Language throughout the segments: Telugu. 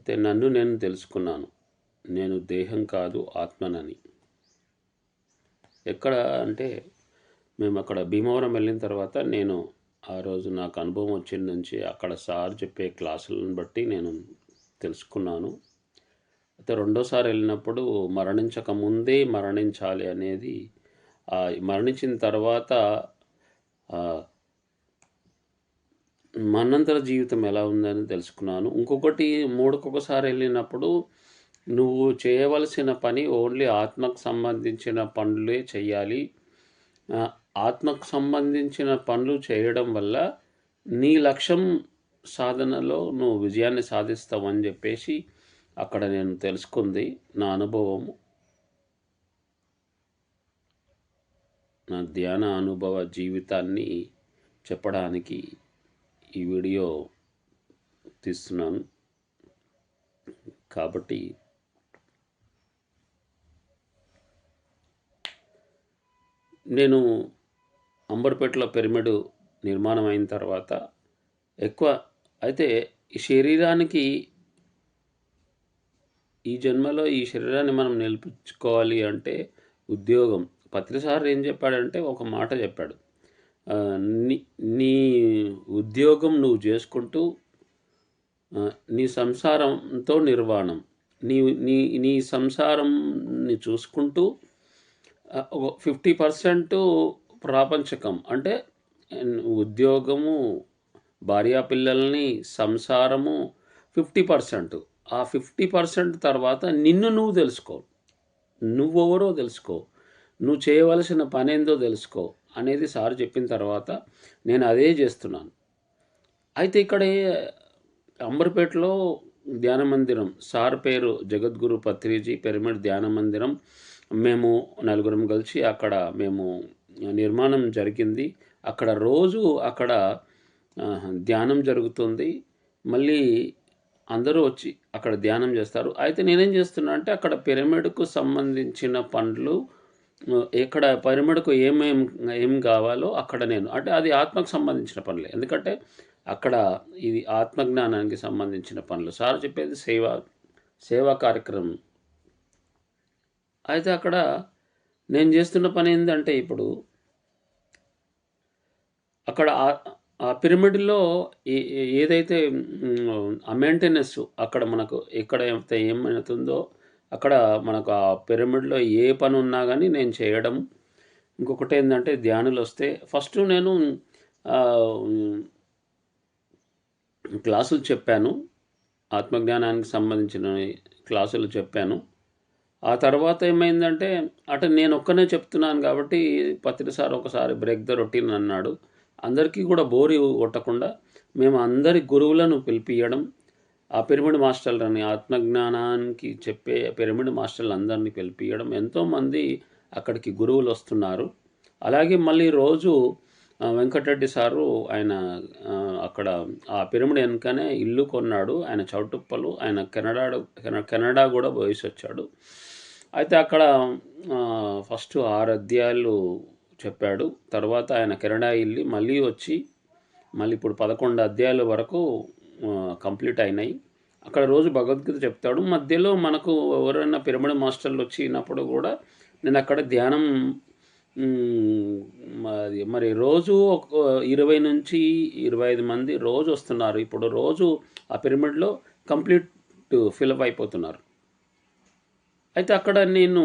అయితే నన్ను నేను తెలుసుకున్నాను. నేను దేహం కాదు ఆత్మనని. ఎక్కడ అంటే మేమక్కడ భీమవరం వెళ్ళిన తర్వాత నేను ఆ రోజు నాకు అనుభవం వచ్చిన నుంచి అక్కడ సార్ చెప్పే క్లాసులను బట్టి నేను తెలుసుకున్నాను. అయితే రెండోసారి వెళ్ళినప్పుడు మరణించక ముందే మరణించాలి అనేది మరణించిన తర్వాత మన్నంతర జీవితం ఎలా ఉందని తెలుసుకున్నాను. ఇంకొకటి మూడుకొకసారి వెళ్ళినప్పుడు నువ్వు చేయవలసిన పని ఓన్లీ ఆత్మకు సంబంధించిన పనులే చెయ్యాలి. ఆత్మకు సంబంధించిన పనులు చేయడం వల్ల నీ లక్ష్యం సాధనలో నువ్వు విజయాన్ని సాధిస్తావని చెప్పేసి అక్కడ నేను తెలుసుకుంది. నా అనుభవము, నా ధ్యాన అనుభవ జీవితాన్ని చెప్పడానికి ఈ వీడియో తీస్తున్నాను. కాబట్టి నేను అంబర్పేటలో పిరమిడ్ నిర్మాణం అయిన తర్వాత ఎక్కువ అయితే ఈ శరీరానికి ఈ జన్మలో ఈ శరీరాన్ని మనం నిలిపించుకోవాలి అంటే ఉద్యోగం. పత్రిసారి ఏం చెప్పాడంటే ఒక మాట చెప్పాడు. నీ నీ ఉద్యోగం నువ్వు చేసుకుంటూ నీ సంసారంతో నిర్వాణం. నీ నీ నీ సంసారంని చూసుకుంటూ ఒక 50% ప్రాపంచకం అంటే ఉద్యోగము, భార్యాపిల్లల్ని, సంసారము 50%. ఆ 50% తర్వాత నిన్ను నువ్వు తెలుసుకో. నువ్వెవరో తెలుసుకో. నువ్వు చేయవలసిన పనేందో తెలుసుకో అనేది సార్ చెప్పిన తర్వాత నేను అదే చేస్తున్నాను. అయితే ఇక్కడ అంబర్పేటలో ధ్యాన మందిరం, సార్ పేరు జగద్గురు పత్రిజీ పిరమిడ్ ధ్యాన మందిరం. మేము నలుగురం కలిసి అక్కడ మేము నిర్మాణం జరిగింది. అక్కడ రోజు అక్కడ ధ్యానం జరుగుతుంది. మళ్ళీ అందరూ వచ్చి అక్కడ ధ్యానం చేస్తారు. అయితే నేనేం చేస్తున్నా అంటే అక్కడ పిరమిడ్కు సంబంధించిన పనులు, ఇక్కడ పిరమిడ్కు ఏం కావాలో అక్కడ నేను అంటే అది ఆత్మకు సంబంధించిన పనులే. ఎందుకంటే అక్కడ ఇది ఆత్మజ్ఞానానికి సంబంధించిన పనులు. సార్ చెప్పేది సేవా కార్యక్రమం. అయితే అక్కడ నేను చేస్తున్న పని ఏంటంటే ఇప్పుడు అక్కడ ఆ పిరమిడ్లో ఏదైతే ఆ మెయింటెనెన్స్ అక్కడ మనకు ఎక్కడైతే ఏమవుతుందో అక్కడ మనకు ఆ పిరమిడ్లో ఏ పని ఉన్నా కానీ నేను చేయడం. ఇంకొకటి ఏంటంటే ధ్యానులు వస్తే ఫస్ట్ నేను క్లాసులు చెప్పాను. ఆత్మజ్ఞానానికి సంబంధించిన క్లాసులు చెప్పాను. ఆ తర్వాత ఏమైందంటే అటు నేను ఒక్కనే చెప్తున్నాను కాబట్టి పత్రిసారి ఒకసారి బ్రేక్ ద రొటీన్ అన్నాడు. అందరికీ కూడా బోరి కొట్టకుండా మేము అందరి గురువులను పిలిపియడం, ఆ పిరమిడ్ మాస్టర్లని ఆత్మజ్ఞానానికి చెప్పే పిరమిడ్ మాస్టర్లు అందరినీ పిలిపియడం. ఎంతోమంది అక్కడికి గురువులు వస్తున్నారు. అలాగే మళ్ళీ రోజు వెంకటరెడ్డి సారు ఆయన అక్కడ ఆ పిరమిడ్ వెనుకనే ఇల్లు కొన్నాడు. ఆయన చౌటుప్పలు. ఆయన కెనడా కూడా పోయేసి వచ్చాడు. అయితే అక్కడ ఫస్ట్ 6 అధ్యాయాలు చెప్పాడు. తర్వాత ఆయన కెనడా వెళ్ళి మళ్ళీ వచ్చి మళ్ళీ ఇప్పుడు 11 అధ్యాయాల వరకు కంప్లీట్ అయినాయి. అక్కడ రోజు భగవద్గీత చెప్తాడు. మధ్యలో మనకు ఎవరైనా పిరమిడ్ మాస్టర్లు వచ్చినప్పుడు కూడా నేను అక్కడ ధ్యానం మరి రోజు 20 నుంచి 25 మంది రోజు వస్తున్నారు. ఇప్పుడు రోజు ఆ పిరమిడ్లో కంప్లీట్ ఫిలప్ అయిపోతున్నారు. అయితే అక్కడ నేను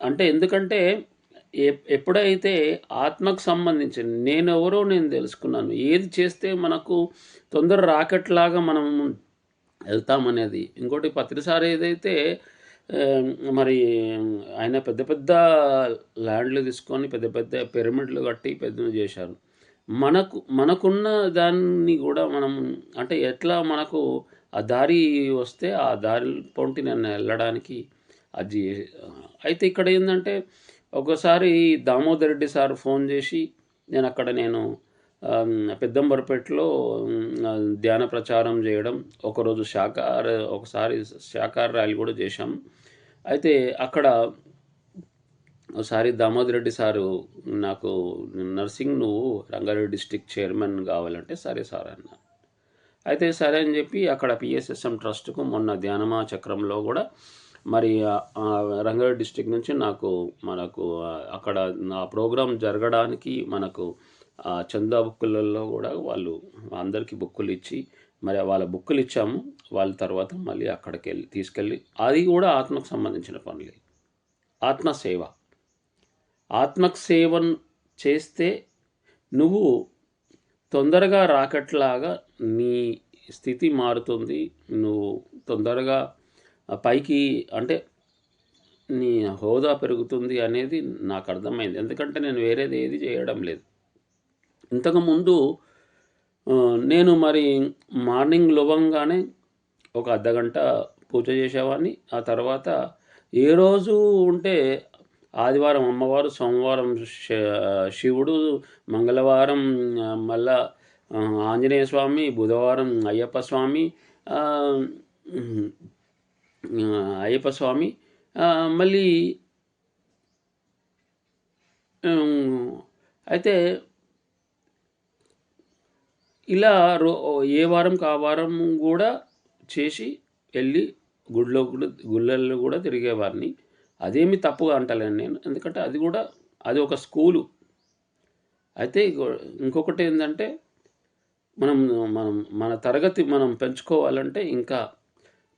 అంటే ఎందుకంటే ఎప్పుడైతే ఆత్మకు సంబంధించి నేనెవరో నేను తెలుసుకున్నాను. ఏది చేస్తే మనకు తొందర రాకెట్లాగా మనం వెళ్తామనేది. ఇంకోటి పత్రిసారి ఏదైతే మరి ఆయన పెద్ద పెద్ద ల్యాండ్లు తీసుకొని పెద్ద పెద్ద పిరమిడ్లు కట్టి పెద్దవి చేశారు. మనకున్న దాన్ని కూడా మనం అంటే ఎట్లా మనకు ఆ దారి వస్తే ఆ దారి పొంటి నన్ను వెళ్ళడానికి అది. అయితే ఇక్కడ ఏంటంటే ఒకసారి దామోదర్ రెడ్డి సార్ ఫోన్ చేసి నేను పెద్దంబరపేటలో ధ్యాన ప్రచారం చేయడం, ఒకసారి శాకాహార ర్యాలీ కూడా చేశాం. అయితే అక్కడ ఒకసారి దామోదర్ రెడ్డి సారు నాకు నర్సింగ్ నువ్వు రంగారెడ్డి డిస్ట్రిక్ట్ చైర్మన్ కావాలంటే సరే సార్ అన్న. అయితే సరే అని చెప్పి అక్కడ పిఎస్ఎస్ఎం ట్రస్ట్కు మొన్న ధ్యానమా చక్రంలో కూడా మరి రంగారెడ్డి డిస్టిక్ నుంచి మనకు అక్కడ నా ప్రోగ్రాం జరగడానికి మనకు చందా బుక్కులలో కూడా వాళ్ళు అందరికీ బుక్కులు ఇచ్చి మరి వాళ్ళ బుక్కులు ఇచ్చాము. వాళ్ళ తర్వాత మళ్ళీ అక్కడికి తీసుకెళ్ళి అది కూడా ఆత్మకు సంబంధించిన పనులే. ఆత్మసేవ, ఆత్మకు సేవను చేస్తే నువ్వు తొందరగా రాకెట్లాగా నీ స్థితి మారుతుంది. నువ్వు తొందరగా పైకి అంటే నీ హోదా పెరుగుతుంది అనేది నాకు అర్థమైంది. ఎందుకంటే నేను వేరేది ఏది చేయడం లేదు. ఇంతకుముందు నేను మరి మార్నింగ్ లేవగానే ఒక అర్ధగంట పూజ చేసేవాడిని. ఆ తర్వాత ఏ రోజు ఉంటే ఆదివారం అమ్మవారు, సోమవారం శివుడు, మంగళవారం మళ్ళా ఆంజనేయ స్వామి, బుధవారం అయ్యప్ప స్వామి, మళ్ళీ అయితే ఇలా ఏ వారంకి ఆ వారం కూడా చేసి వెళ్ళి గుళ్ళల్లో కూడా తిరిగేవారిని. అదేమి తప్పుగా అంటలేను నేను, ఎందుకంటే అది ఒక స్కూలు. అయితే ఇంకొకటి ఏంటంటే మనం మనం మన తరగతి మనం పెంచుకోవాలంటే ఇంకా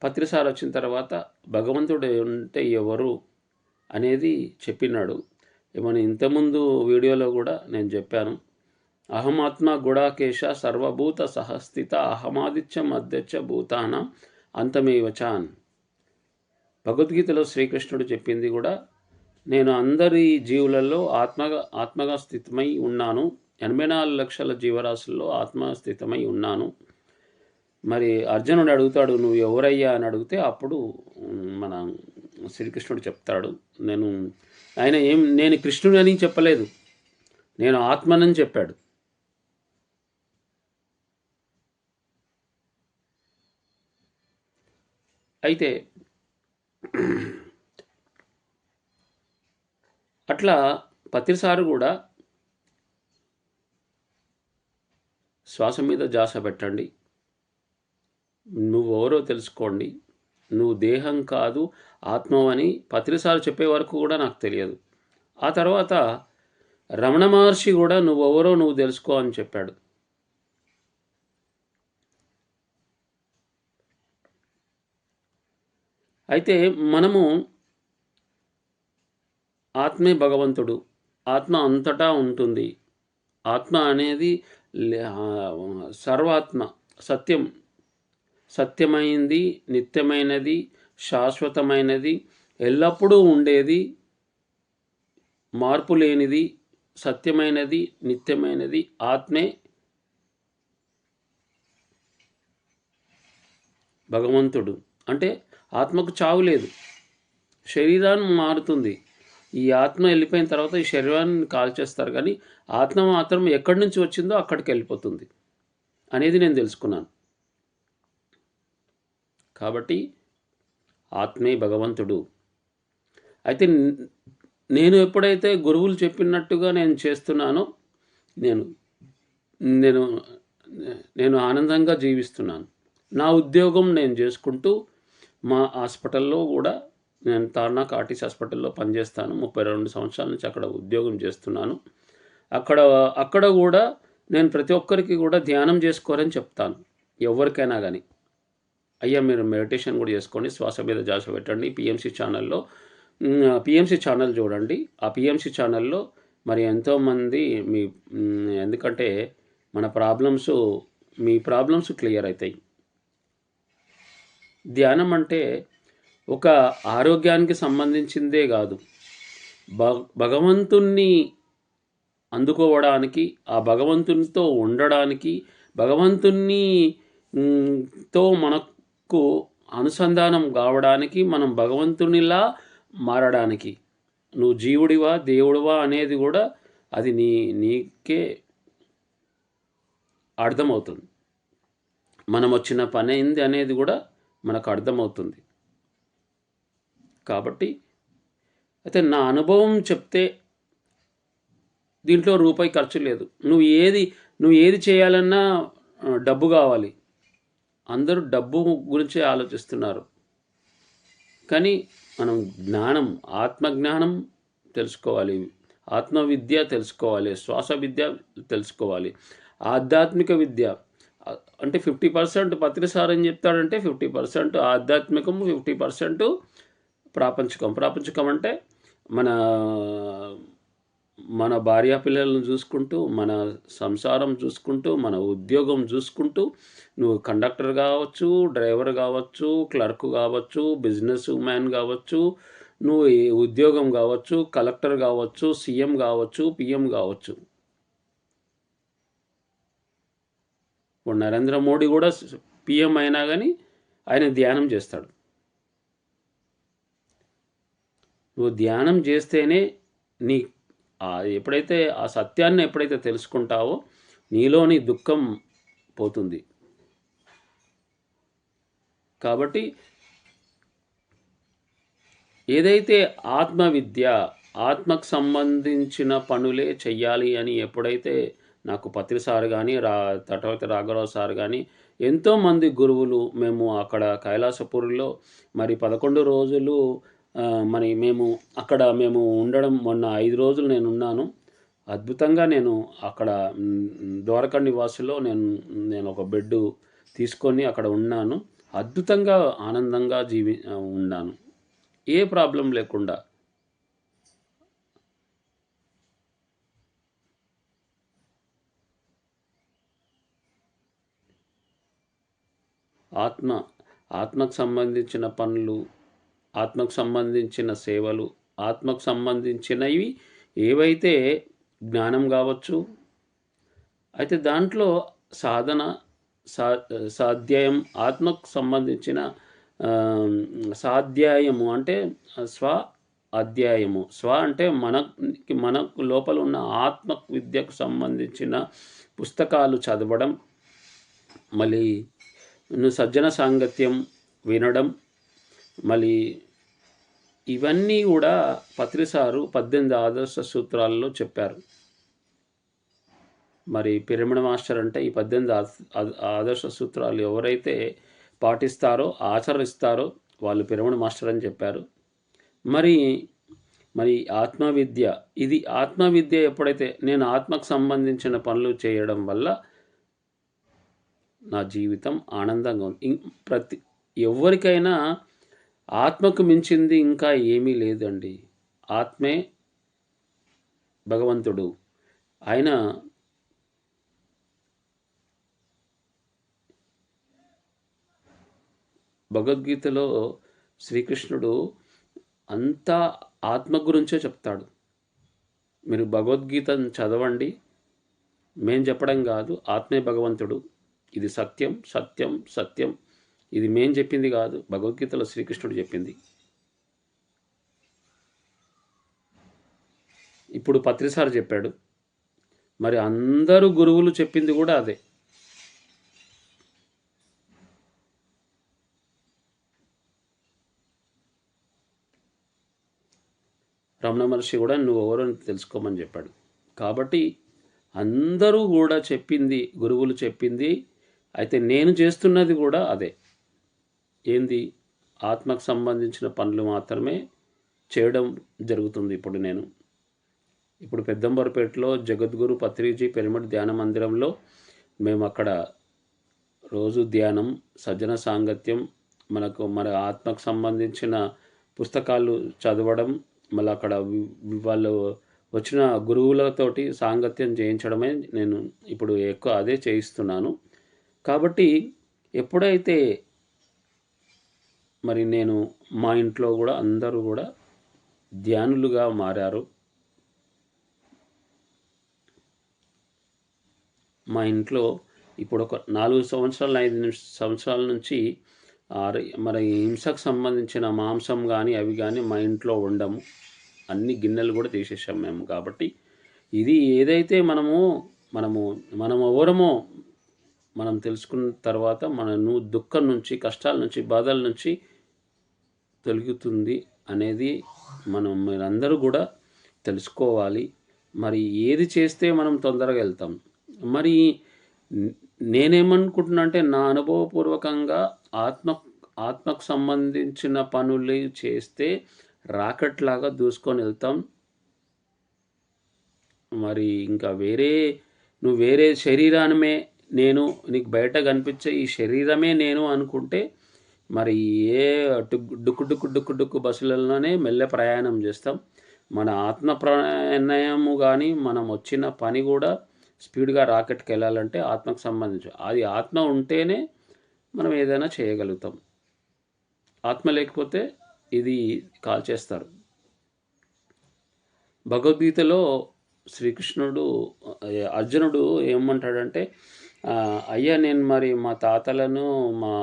పత్రిసారి వచ్చిన తర్వాత భగవంతుడు ఉంటే ఎవరు అనేది చెప్పినాడు. ఏమని ఇంతకుముందు వీడియోలో కూడా నేను చెప్పాను. అహమాత్మ గుడాకేశ సర్వభూత సహస్థిత అహమాదిత్యం అధ్యక్ష భూతానం అంతమేవచాన్. భగవద్గీతలో శ్రీకృష్ణుడు చెప్పింది కూడా, నేను అందరి జీవులలో ఆత్మగా స్థితమై ఉన్నాను. 84 లక్షల జీవరాశుల్లో ఆత్మస్థితమై ఉన్నాను. మరి అర్జునుడు అడుగుతాడు, నువ్వు ఎవరయ్యా అని అడిగితే అప్పుడు మన శ్రీకృష్ణుడు చెప్తాడు, నేను కృష్ణుడు అని చెప్పలేదు, నేను ఆత్మనని చెప్పాడు. అయితే అట్లా ప్రతిసారి కూడా శ్వాస మీద ధ్యాస పెట్టండి. నువ్వెవరో తెలుసుకోండి. నువ్వు దేహం కాదు ఆత్మవని ప్రతిసారి చెప్పే వరకు కూడా నాకు తెలియదు. ఆ తర్వాత రమణ మహర్షి కూడా నువ్వెవరో నువ్వు తెలుసుకో అని చెప్పాడు. అయితే మనము ఆత్మే భగవంతుడు, ఆత్మ అంతటా ఉంటుంది. ఆత్మ అనేది సర్వాత్మ, సత్యమైంది, నిత్యమైనది, శాశ్వతమైనది, ఎల్లప్పుడూ ఉండేది, మార్పు లేనిది, సత్యమైనది, నిత్యమైనది ఆత్మే భగవంతుడు. అంటే ఆత్మకు చావు లేదు, శరీరాన్ని మారుతుంది. ఈ ఆత్మ వెళ్ళిపోయిన తర్వాత ఈ శరీరాన్ని కాల్చేస్తారు, కానీ ఆత్మ మాత్రం ఎక్కడి నుంచి వచ్చిందో అక్కడికి వెళ్ళిపోతుంది అనేది నేను తెలుసుకున్నాను. కాబట్టి ఆత్మే భగవంతుడు. అయితే నేను ఎప్పుడైతే గురువులు చెప్పినట్టుగా నేను చేస్తున్నానో నేను నేను నేను ఆనందంగా జీవిస్తున్నాను. నా ఉద్యోగం నేను చేసుకుంటూ మా హాస్పిటల్లో కూడా, నేను తార్నాక్ ఆర్టీసీ హాస్పిటల్లో పనిచేస్తాను. 32 సంవత్సరాల నుంచి అక్కడ ఉద్యోగం చేస్తున్నాను. అక్కడ కూడా నేను ప్రతి ఒక్కరికి కూడా ధ్యానం చేసుకోరని చెప్తాను. ఎవరికైనా కానీ, అయ్యా మీరు మెడిటేషన్ కూడా చేసుకోండి, శ్వాస మీద ధ్యాస పెట్టండి. పిఎంసి ఛానల్ చూడండి. ఆ పిఎంసి ఛానల్లో మరి ఎంతోమంది ఎందుకంటే మీ ప్రాబ్లమ్స్ క్లియర్ అవుతాయి. ధ్యానం అంటే ఒక ఆరోగ్యానికి సంబంధించిందే కాదు, భగవంతుణ్ణి అందుకోవడానికి, ఆ భగవంతునితో ఉండడానికి, భగవంతునితో మనకు అనుసంధానం కావడానికి, మనం భగవంతునిలా మారడానికి, నువ్వు జీవుడివా దేవుడివా అనేది కూడా అది నీకే అర్థమవుతుంది. మనం వచ్చిన పని ఏంది అనేది కూడా మనకు అర్థమవుతుంది. కాబట్టి అయితే నా అనుభవం చెప్తే దీంట్లో రూపాయి ఖర్చు లేదు. నువ్వు ఏది చేయాలన్నా డబ్బు కావాలి. అందరూ డబ్బు గురించే ఆలోచిస్తున్నారు. కానీ మనం జ్ఞానం, ఆత్మజ్ఞానం తెలుసుకోవాలి. ఆత్మవిద్య తెలుసుకోవాలి. శ్వాస విద్య తెలుసుకోవాలి. ఆధ్యాత్మిక విద్య అంటే 50% పత్రి సార్ ఏం చెప్తాడంటే 50% ఆధ్యాత్మికము, 50% ప్రాపంచికం. ప్రాపంచికం అంటే మన మన భార్యా పిల్లలను చూసుకుంటూ, మన సంసారం చూసుకుంటూ, మన ఉద్యోగం చూసుకుంటూ, నువ్వు కండక్టర్ కావచ్చు, డ్రైవర్ కావచ్చు, క్లర్క్ కావచ్చు, బిజినెస్ మ్యాన్ కావచ్చు, నువ్వు ఏ ఉద్యోగం కావచ్చు, కలెక్టర్ కావచ్చు, సీఎం కావచ్చు, పిఎం కావచ్చు. ఇప్పుడు నరేంద్ర మోడీ కూడా పిఎం అయినా కానీ ఆయన ధ్యానం చేస్తాడు. నువ్వు ధ్యానం చేస్తేనే నీ ఎప్పుడైతే ఆ సత్యాన్ని ఎప్పుడైతే తెలుసుకుంటావో నీలోని దుఃఖం పోతుంది. కాబట్టి ఏదైతే ఆత్మవిద్య, ఆత్మకు సంబంధించిన పనులే చెయ్యాలి అని ఎప్పుడైతే నాకు పత్రి సార్ కానీ, తటవర్తి రాఘవరావు సార్ కానీ, ఎంతోమంది గురువులు మేము అక్కడ కైలాసపురిలో మరి 11 రోజులు మరి మేము ఉండడం మొన్న 5 రోజులు నేనున్నాను. అద్భుతంగా నేను అక్కడ ద్వారకా నివాసులో నేను ఒక బెడ్డు తీసుకొని అక్కడ ఉన్నాను. అద్భుతంగా ఆనందంగా ఉన్నాను. ఏ ప్రాబ్లం లేకుండా. ఆత్మకు సంబంధించిన పనులు, ఆత్మకు సంబంధించిన సేవలు, ఆత్మకు సంబంధించినవి ఏవైతే జ్ఞానం కావచ్చు, అయితే దాంట్లో సాధన, సాధ్యాయం, ఆత్మకు సంబంధించిన సాధ్యాయము అంటే అధ్యాయము. అంటే మనకు లోపల ఉన్న ఆత్మ విద్యకు సంబంధించిన పుస్తకాలు చదవడం, మళ్ళీ సజ్జన సాంగత్యం వినడం, మళ్ళీ ఇవన్నీ కూడా పత్రి సారు 18 ఆదర్శ సూత్రాలలో చెప్పారు. మరి పిరమిడ్ మాస్టర్ అంటే ఈ 18 ఆదర్శ సూత్రాలు ఎవరైతే పాటిస్తారో, ఆచరిస్తారో వాళ్ళు పిరమిడ్ మాస్టర్ అని చెప్పారు. మరి ఆత్మవిద్య, ఇది ఆత్మవిద్య ఎప్పుడైతే నేను ఆత్మకు సంబంధించిన పనులు చేయడం వల్ల నా జీవితం ఆనందంగా ఉంది. ఎవరికైనా ఆత్మకు మించింది ఇంకా ఏమీ లేదండి. ఆత్మే భగవంతుడు. ఆయన భగవద్గీతలో శ్రీకృష్ణుడు అంతా ఆత్మ గురించే చెప్తాడు. మీరు భగవద్గీతను చదవండి, మేం చెప్పడం కాదు, ఆత్మే భగవంతుడు. ఇది సత్యం, సత్యం, సత్యం. ఇది మేం చెప్పింది కాదు, భగవద్గీతలో శ్రీకృష్ణుడు చెప్పింది. ఇప్పుడు పత్రి సార్ చెప్పాడు. మరి అందరూ గురువులు చెప్పింది కూడా అదే. రమణ మహర్షి కూడా నువ్వు ఎవరని తెలుసుకోమని చెప్పాడు. కాబట్టి అందరూ కూడా చెప్పింది, గురువులు చెప్పింది. అయితే నేను చేస్తున్నది కూడా అదే. ఏంది? ఆత్మకు సంబంధించిన పనులు మాత్రమే చేయడం జరుగుతుంది. ఇప్పుడు పెద్దంబరపేటలో జగద్గురు పత్రిజీ పిరమిడ్ ధ్యాన మందిరంలో మేము అక్కడ రోజు ధ్యానం, సజ్జన సాంగత్యం, మన ఆత్మకు సంబంధించిన పుస్తకాలు చదవడం, మళ్ళీ అక్కడ వాళ్ళు వచ్చిన గురువులతోటి సాంగత్యం చేయించడమే నేను ఇప్పుడు ఎక్కువ అదే చేయిస్తున్నాను. కాబట్టి ఎప్పుడైతే మరి నేను మా ఇంట్లో కూడా అందరూ కూడా ధ్యానులుగా మారారు. మా ఇంట్లో ఇప్పుడు ఒక 4 సంవత్సరాలు 5 సంవత్సరాల నుంచి మరి హింసకు సంబంధించిన మాంసం కానీ అవి కానీ మా ఇంట్లో ఉండము. అన్ని గిన్నెలు కూడా తీసేసాం మేము. కాబట్టి ఇది ఏదైతే మనము ఎవరమో మనం తెలుసుకున్న తర్వాత దుఃఖం నుంచి, కష్టాల నుంచి, బాధల నుంచి తొలగుతుంది అనేది మీరందరూ కూడా తెలుసుకోవాలి. మరి ఏది చేస్తే మనం తొందరగా వెళ్తాం? మరి నేనేమనుకుంటున్నా అంటే నా అనుభవపూర్వకంగా ఆత్మ ఆత్మకు సంబంధించిన పనులు చేస్తే రాకెట్‌లాగా దూసుకొని వెళ్తాం. మరి ఇంకా నువ్వు వేరే శరీరానమే నేను, నీకు బయట కనిపించే ఈ శరీరమే నేను అనుకుంటే మరి ఏ డుక్కు డుక్కు డుక్కు డుక్కు బస్సులలోనే మెల్లె ప్రయాణం చేస్తాం. మన ఆత్మ ప్రయాణము గానీ, మనం వచ్చిన పని కూడా స్పీడ్‌గా రాకెట్‌కెళ్ళాలంటే ఆత్మకు సంబంధించి. అది ఆత్మ ఉంటేనే మనం ఏదైనా చేయగలుగుతాం. ఆత్మ లేకపోతే ఇది కాల్చేస్తారు. భగవద్గీతలో శ్రీకృష్ణుడు అర్జునుడు ఏమంటాడంటే, అయ్యా నేను మరి మా తాతలను, మా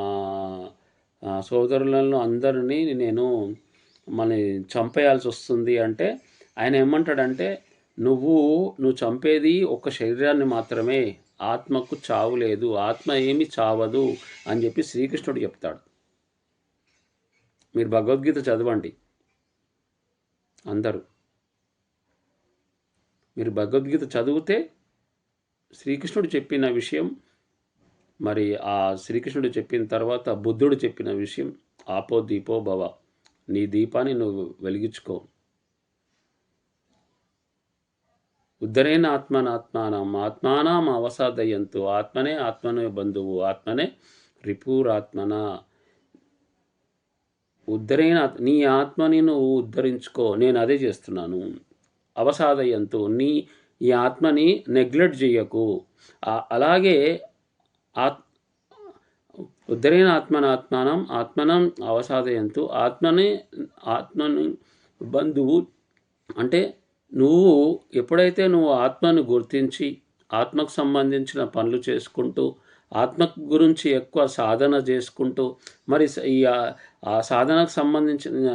సోదరులను అందరినీ నేను చంపేయాల్సి వస్తుంది అంటే, ఆయన ఏమంటాడంటే, నువ్వు చంపేది ఒక శరీరాన్ని మాత్రమే, ఆత్మకు చావు లేదు, ఆత్మ ఏమి చావదు అని చెప్పి శ్రీకృష్ణుడు చెప్తాడు. మీరు భగవద్గీత చదవండి అందరూ. మీరు భగవద్గీత చదివితే శ్రీకృష్ణుడు చెప్పిన విషయం, మరి ఆ శ్రీకృష్ణుడు చెప్పిన తర్వాత బుద్ధుడు చెప్పిన విషయం, ఆపో దీపో భవ, నీ దీపాన్ని నువ్వు వెలిగించుకో. ఉద్ధరేణ ఆత్మానాం అవసాదయంతు, ఆత్మనే ఆత్మనే బంధువు, ఆత్మనే రిపురాత్మన. ఉద్ధరేణ నీ ఆత్మని నువ్వు ఉద్ధరించుకో, నేను అదే చేస్తున్నాను. అవసాదయంతు, ఈ ఆత్మని నెగ్లెక్ట్ చేయకు. అలాగే ఉద్ధరేణ ఆత్మనం అవసాదయంతు, ఆత్మని బంధువు అంటే నువ్వు ఎప్పుడైతే ఆత్మను గుర్తించి ఆత్మకు సంబంధించిన పనులు చేసుకుంటూ ఆత్మ గురించి ఎక్కువ సాధన చేసుకుంటూ మరి ఆ సాధనకు సంబంధించిన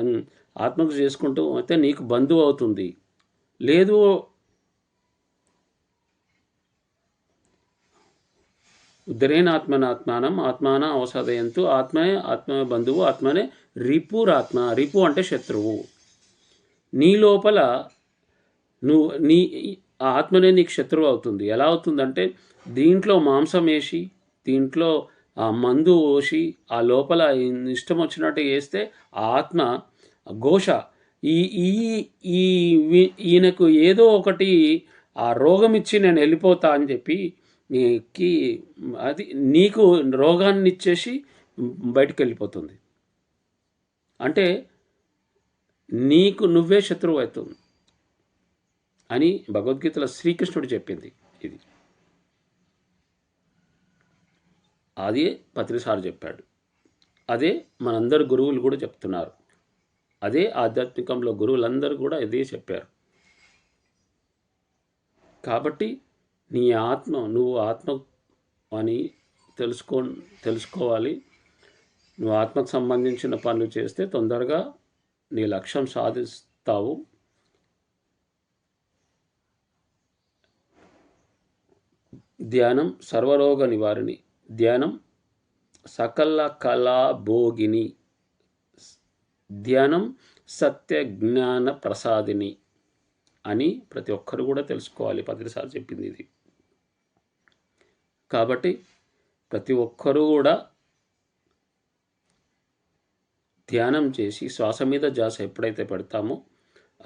ఆత్మకు చేసుకుంటూ అయితే నీకు బంధువు అవుతుంది. లేదు ఉద్ధరేణ ఆత్మాన అవసాదయంతు, ఆత్మే బంధువు, ఆత్మనే రిపురాత్మ. రిపు అంటే శత్రువు. నీ లోపల నీ ఆత్మనే నీకు శత్రువు అవుతుంది. ఎలా అవుతుందంటే, దీంట్లో మాంసం వేసి, దీంట్లో ఆ మందు పోసి, ఆ లోపల ఇష్టం వచ్చినట్టు వేస్తే ఆ ఆత్మ ఘోష, ఈయనకు ఏదో ఒకటి ఆ రోగం ఇచ్చి నేను వెళ్ళిపోతా అని చెప్పి అది నీకు రోగాన్ని ఇచ్చేసి బయటికి వెళ్ళిపోతుంది. అంటే నీకు నువ్వే శత్రువు అవుతుంది అని భగవద్గీతలో శ్రీకృష్ణుడు చెప్పింది. ఇది అదే పత్రిసారి చెప్పాడు. అదే మనందరు గురువులు కూడా చెప్తున్నారు. అదే ఆధ్యాత్మికంలో గురువులందరూ కూడా ఇదే చెప్పారు. కాబట్టి నువ్వు ఆత్మ అని తెలుసుకోవాలి. నువ్వు ఆత్మకు సంబంధించిన పనులు చేస్తే తొందరగా నీ లక్ష్యం సాధిస్తావు. ధ్యానం సర్వరోగ నివారిణి, ధ్యానం సకల కళా భోగిని, ధ్యానం సత్య జ్ఞాన ప్రసాదిని అని ప్రతి ఒక్కరు కూడా తెలుసుకోవాలి. పత్రిసారి చెప్పింది ఇది. కాబట్టి ప్రతి ఒక్కరూ కూడా ధ్యానం చేసి శ్వాస మీద ధ్యాస ఎప్పుడైతే పెడతామో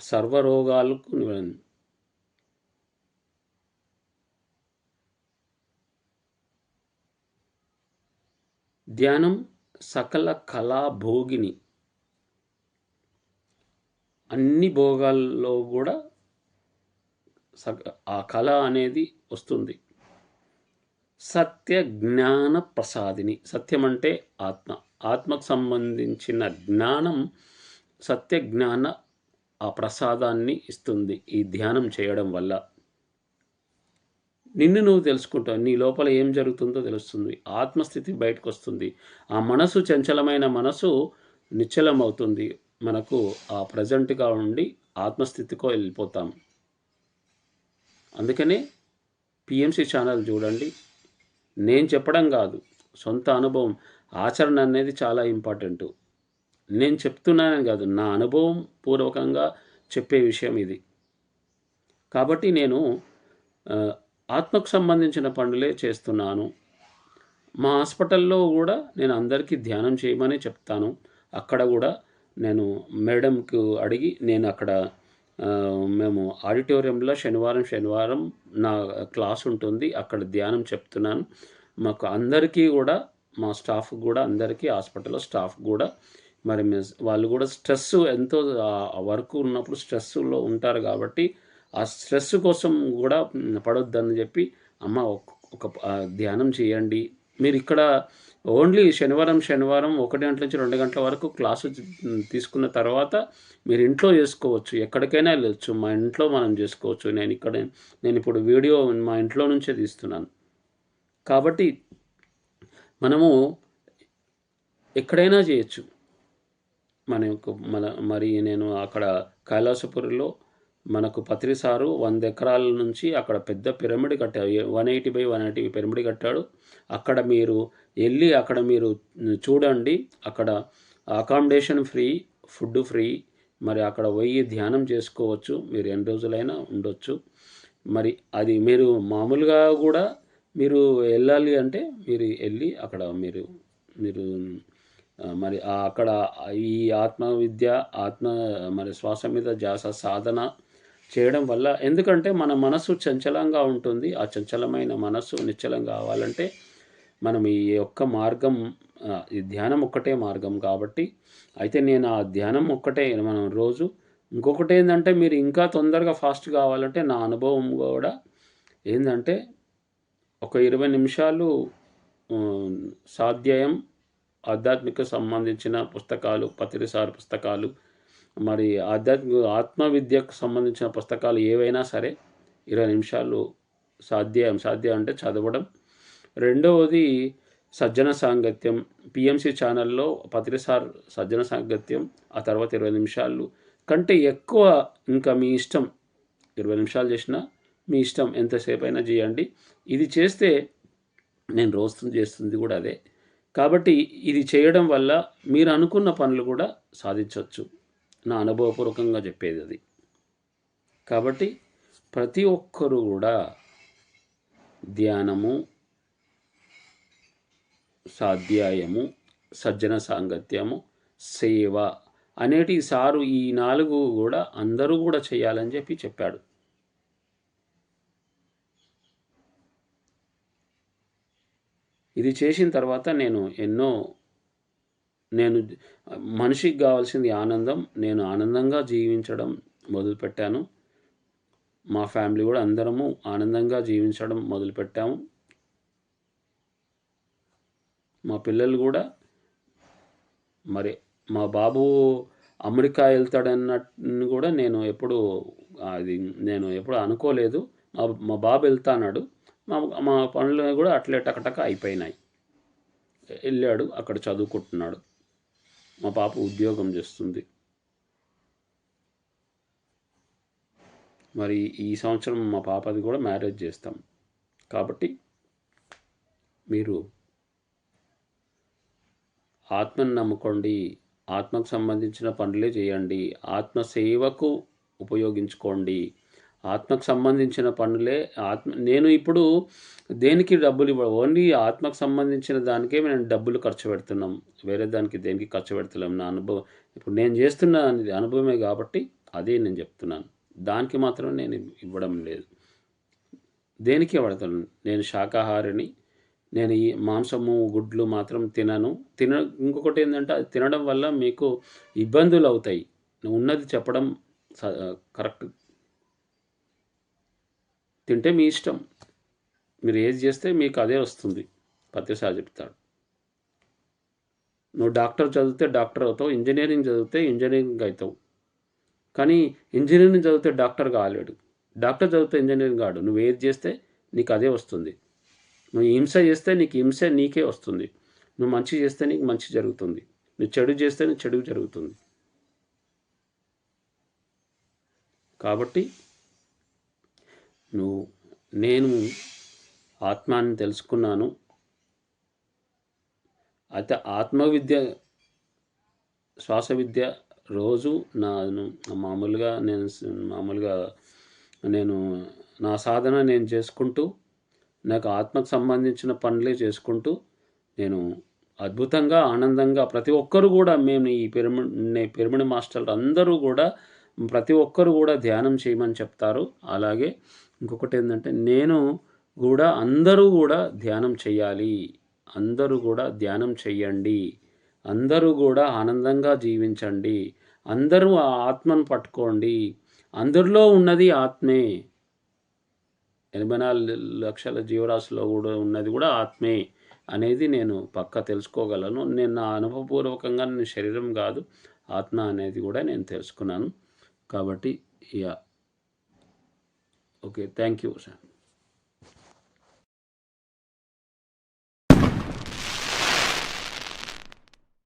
సర్వరోగాలకు ధ్యానం సకల కళా భోగిని, అన్ని భోగాల్లో కూడా ఆ కళ అనేది వస్తుంది. సత్య జ్ఞాన ప్రసాదిని, సత్యం అంటే ఆత్మకు సంబంధించిన జ్ఞానం, సత్య జ్ఞాన ఆ ప్రసాదాన్ని ఇస్తుంది ఈ ధ్యానం చేయడం వల్ల. నిన్ను నువ్వు తెలుసుకుంటావు, నీ లోపల ఏం జరుగుతుందో తెలుస్తుంది, ఆత్మస్థితి బయటకు వస్తుంది. ఆ మనసు, చంచలమైన మనసు నిశ్చలం అవుతుంది. మనకు ఆ ప్రజెంట్గా ఉండి ఆత్మస్థితికో వెళ్ళిపోతాం. అందుకనే పిఎంసి ఛానల్ చూడండి. నేను చెప్పడం కాదు, సొంత అనుభవం, ఆచరణ అనేది చాలా ఇంపార్టెంటు. నేను చెప్తున్నానని కాదు, నా అనుభవం పూర్వకంగా చెప్పే విషయం ఇది. కాబట్టి నేను ఆత్మకు సంబంధించిన పనులే చేస్తున్నాను. మా హాస్పిటల్లో గూడా నేను అందరికీ ధ్యానం చేయమనే చెప్తాను. అక్కడ గూడా నేను మేడంకు అడిగి నేను అక్కడ మేము ఆడిటోరియంలో శనివారం నా క్లాస్ ఉంటుంది. అక్కడ ధ్యానం చెప్తున్నాను. మాకు అందరికీ గూడా మా స్టాఫ్‌కి గూడా అందరికీ హాస్పిటల్‌లో స్టాఫ్‌కి గూడా మరి వాళ్ళు గూడా స్ట్రెస్ ఎంతో వర్క్ ఉన్నప్పుడు స్ట్రెస్‌లో ఉంటారు గాబట్టి, ఆ స్ట్రెస్ కోసం గూడా పడొద్దని జెప్పి, అమ్మ ఒక ధ్యానం చేయండి. మీరిక్కడ ఓన్లీ శనివారం 1 గంటల నుంచి 2 గంటల వరకు క్లాసు తీసుకున్న తర్వాత మీరు ఇంట్లో చేసుకోవచ్చు. ఎక్కడికైనా వెళ్ళొచ్చు. మా ఇంట్లో మనం చేసుకోవచ్చు. నేనిప్పుడు వీడియో మా ఇంట్లో నుంచే తీస్తున్నాను. కాబట్టి మనము ఎక్కడైనా చేయొచ్చు. మరి నేను అక్కడ కైలాసపురిలో మనకు పత్రి సారు 100 ఎకరాల నుంచి అక్కడ పెద్ద పిరమిడ్ కట్టాడు. 180/180 పిరమిడ్ కట్టాడు. అక్కడ మీరు వెళ్ళి అక్కడ మీరు చూడండి. అక్కడ అకామిడేషన్ ఫ్రీ, ఫుడ్ ఫ్రీ. మరి అక్కడ పోయి ధ్యానం చేసుకోవచ్చు. మీరు ఎన్ని రోజులైనా ఉండొచ్చు. మరి అది మీరు మామూలుగా కూడా మీరు వెళ్ళాలి అంటే మీరు వెళ్ళి అక్కడ మీరు మరి అక్కడ ఈ మరి శ్వాస మీద ధ్యాస సాధన చేయడం వల్ల, ఎందుకంటే మన మనసు చంచలంగా ఉంటుంది. ఆ చంచలమైన మనసు నిశ్చలం కావాలంటే మనం ఈ యొక్క మార్గం, ఈ ధ్యానం ఒక్కటే మార్గం కాబట్టి, అయితే నేను ఆ ధ్యానం ఒక్కటే మనం రోజు. ఇంకొకటి ఏంటంటే మీరు ఇంకా తొందరగా ఫాస్ట్ కావాలంటే నా అనుభవం కూడా ఏంటంటే ఒక 20 నిమిషాలు స్వాధ్యాయం ఆధ్యాత్మిక సంబంధించిన పుస్తకాలు, పత్రిసార్ పుస్తకాలు, మరి ఆత్మ విద్యకు సంబంధించిన పుస్తకాలు ఏవైనా సరే 20 నిమిషాలు సాధ్యం అంటే చదవడం. రెండవది సజ్జన సాంగత్యం. పిఎంసి ఛానల్లో పత్రిసార్ సజ్జన సాంగత్యం. ఆ తర్వాత 20 నిమిషాలు కంటే ఎక్కువ ఇంకా మీ ఇష్టం. 20 నిమిషాలు చేసినా మీ ఇష్టం, ఎంతసేపు అయినా చేయండి. ఇది చేస్తే నేను రోజు చేస్తుంది కూడా అదే. కాబట్టి ఇది చేయడం వల్ల మీరు అనుకున్న పనులు కూడా సాధించవచ్చు. నా అనుభవపూర్వకంగా చెప్పేది అది. కాబట్టి ప్రతి ఒక్కరూ కూడా ధ్యానము, స్వాధ్యాయము, సజ్జన సాంగత్యము, సేవ అనేటి సారు ఈ 4 కూడా అందరూ కూడా చేయాలని చెప్పాడు. ఇది చేసిన తర్వాత నేను మనిషికి కావాల్సింది ఆనందం. నేను ఆనందంగా జీవించడం మొదలుపెట్టాను. మా ఫ్యామిలీ కూడా అందరము ఆనందంగా జీవించడం మొదలుపెట్టాము. మా పిల్లలు కూడా మరి మా బాబు అమెరికా వెళ్తాడన్నట్టు కూడా నేను ఎప్పుడు అనుకోలేదు. మా బాబు వెళ్తా అన్నాడు. మా పనులు కూడా అట్లే టకటక అయిపోయినాయి. వెళ్ళాడు, అక్కడ చదువుకుంటున్నాడు. మా పాప ఉద్యోగం చేస్తుంది. మరి ఈ సంవత్సరం మా పాపది కూడా మ్యారేజ్ చేస్తాం. కాబట్టి మీరు ఆత్మను నమ్ముకోండి. ఆత్మకు సంబంధించిన పనులే చేయండి. ఆత్మసేవకు ఉపయోగించుకోండి. ఆత్మకు సంబంధించిన పనులే. నేను ఇప్పుడు దేనికి డబ్బులు ఓన్లీ ఆత్మకు సంబంధించిన దానికే మేము డబ్బులు ఖర్చు పెడుతున్నాం. వేరే దానికి దేనికి ఖర్చు పెడతలేం. నా అనుభవం ఇప్పుడు నేను చేస్తున్న అనుభవమే కాబట్టి అదే నేను చెప్తున్నాను. దానికి మాత్రం నేను ఇవ్వడం లేదు. దేనికి ఇవ్వడతాను. నేను శాకాహారిని. నేను ఈ మాంసము, గుడ్లు మాత్రం తినను. ఇంకొకటి ఏంటంటే అది తినడం వల్ల మీకు ఇబ్బందులు అవుతాయి. ఉన్నది చెప్పడం కరెక్ట్. తింటే మీ ఇష్టం. మీరు ఏది చేస్తే మీకు అదే వస్తుంది. పత్రిసార్ చెప్తాడు. నువ్వు డాక్టర్ చదివితే డాక్టర్ అవుతావు. ఇంజనీరింగ్ చదివితే ఇంజనీరింగ్ అవుతావు. కానీ ఇంజనీరింగ్ చదివితే డాక్టర్ కాలేడు. డాక్టర్ చదివితే ఇంజనీరింగ్ కాడు. నువ్వు ఏది చేస్తే నీకు అదే వస్తుంది. నువ్వు హింస చేస్తే నీకు హింస నీకే వస్తుంది. నువ్వు మంచి చేస్తే నీకు మంచి జరుగుతుంది. నువ్వు చెడు చేస్తే నీకు చెడు జరుగుతుంది. కాబట్టి నేను ఆత్మాన్ని తెలుసుకున్నాను. అయితే ఆత్మవిద్య, శ్వాస విద్య రోజు మామూలుగా నేను నా సాధన నేను చేసుకుంటూ, నాకు ఆత్మకు సంబంధించిన పనులే చేసుకుంటూ నేను అద్భుతంగా, ఆనందంగా ప్రతి ఒక్కరు గూడా మేము ఈ పిరమిడ్ మాస్టర్లు అందరూ గూడా ప్రతి ఒక్కరు గూడా ధ్యానం చేయమని చెప్తారు. అలాగే ఇంకొకటేందంటే నేను గూడా అందరూ గూడా ధ్యానం చెయ్యాలి. అందరూ గూడా ధ్యానం చెయ్యండి. అందరూ గూడా ఆనందంగా జీవించండి. అందరూ ఆ ఆత్మను పట్టుకోండి. అందరిలో ఉన్నది ఆత్మే. 84,00,000 జీవరాశిలో గూడా ఉన్నది గూడా ఆత్మే అనేది నేను పక్కా తెలుసుకోగలను. నేను నా అనుభవపూర్వకంగా నేను శరీరం గాదు, ఆత్మ అనేది గూడా నేను తెలుసుకున్నాను. కాబట్టి yeah! Okay. Thank you sir.